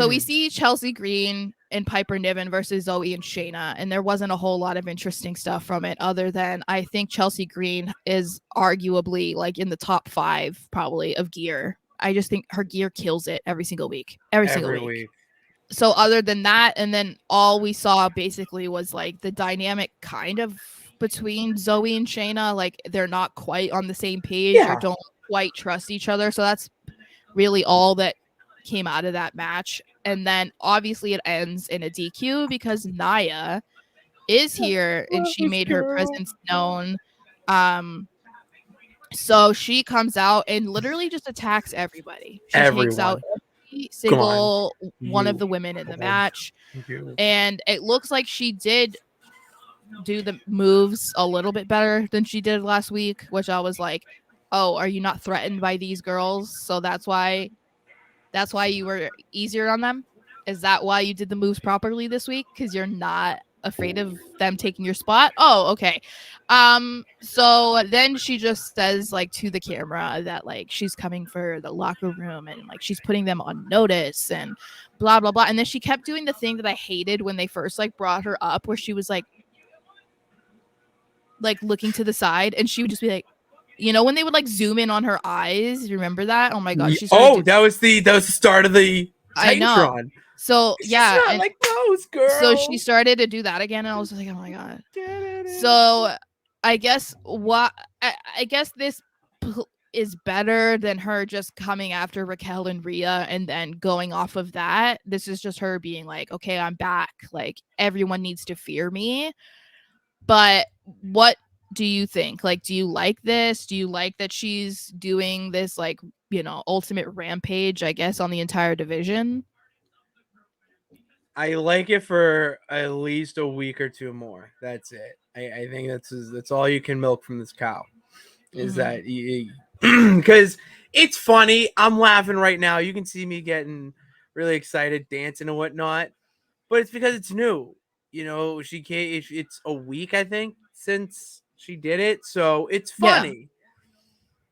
So we see Chelsea Green and Piper Niven versus Zoe and Shayna, and there wasn't a whole lot of interesting stuff from it other than I think Chelsea Green is arguably like in the top 5 probably of gear. I just think her gear kills it every single week. Every week. So other than that, and then all we saw basically was like the dynamic kind of between Zoe and Shayna. Like they're not quite on the same page or don't quite trust each other. So that's really all that came out of that match. And then obviously it ends in a DQ because Nia is here and she made her presence known. So she comes out and literally just attacks everybody. She takes out every single one of the women in the match. And it looks like she did do the moves a little bit better than she did last week, which I was like, oh, are you not threatened by these girls? So that's why you were easier on them? Is that why you did the moves properly this week? Because you're not afraid of them taking your spot? Oh, okay. So then she just says like to the camera that like she's coming for the locker room and like she's putting them on notice and blah blah blah. And then she kept doing the thing that I hated when they first like brought her up, where she was like looking to the side and she would just be like, you know, when they would like zoom in on her eyes. You remember that? Oh my god. That was the start of the Titantron. I know. So yeah, she's not like those girls. So she started to do that again, and I was like, oh my god. So I guess I guess this is better than her just coming after Raquel and Rhea and then going off of that. This is just her being like, okay, I'm back. Like everyone needs to fear me. But what do you think? Like, do you like this? Do you like that she's doing this, like, you know, ultimate rampage, I guess, on the entire division? I like it for at least a week or two more. That's it. I think that's all you can milk from this cow. Is that because it's funny. I'm laughing right now. You can see me getting really excited, dancing and whatnot. But it's because it's new. You know, she came. It's a week, I think, since she did it, so it's funny. Yeah.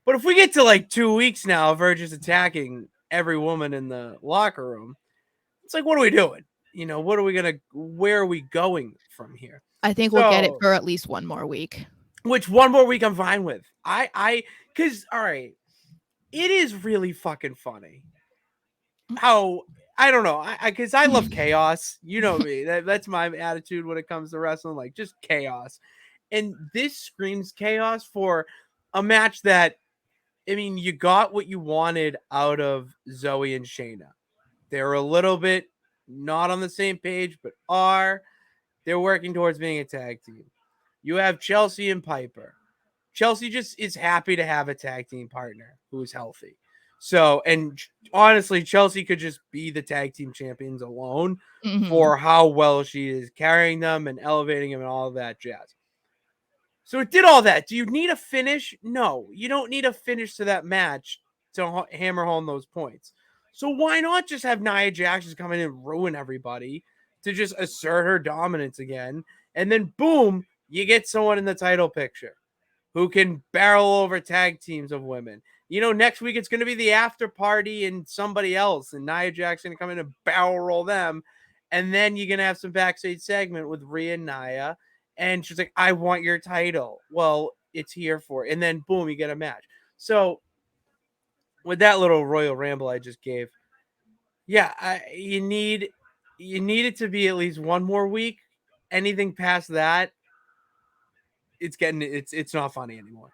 But if we get to like 2 weeks now of her just attacking every woman in the locker room, it's like, what are we doing? You know, where are we going from here? I think we'll get it for at least one more week. Which one more week I'm fine with. Because, all right, it is really fucking funny how, I don't know, because I love chaos. You know me. That's my attitude when it comes to wrestling, like just chaos. And this screams chaos for a match that, I mean, you got what you wanted out of Zoe and Shayna. They're a little bit not on the same page, but they're working towards being a tag team. You have Chelsea and Piper. Chelsea just is happy to have a tag team partner who is healthy. So, and honestly, Chelsea could just be the tag team champions alone for how well she is carrying them and elevating them and all of that jazz. So it did all that. Do you need a finish? No, you don't need a finish to that match to hammer home those points. So why not just have Nia Jax just come in and ruin everybody to just assert her dominance again? And then boom, you get someone in the title picture who can barrel over tag teams of women. You know, next week it's going to be the after party and somebody else, and Nia Jax going to come in and barrel roll them. And then you're going to have some backstage segment with Rhea and Nia. And she's like, I want your title. Well, it's here for it. And then boom, you get a match. So with that little Royal Ramble I just gave, yeah, you need it to be at least one more week. Anything past that, it's not funny anymore.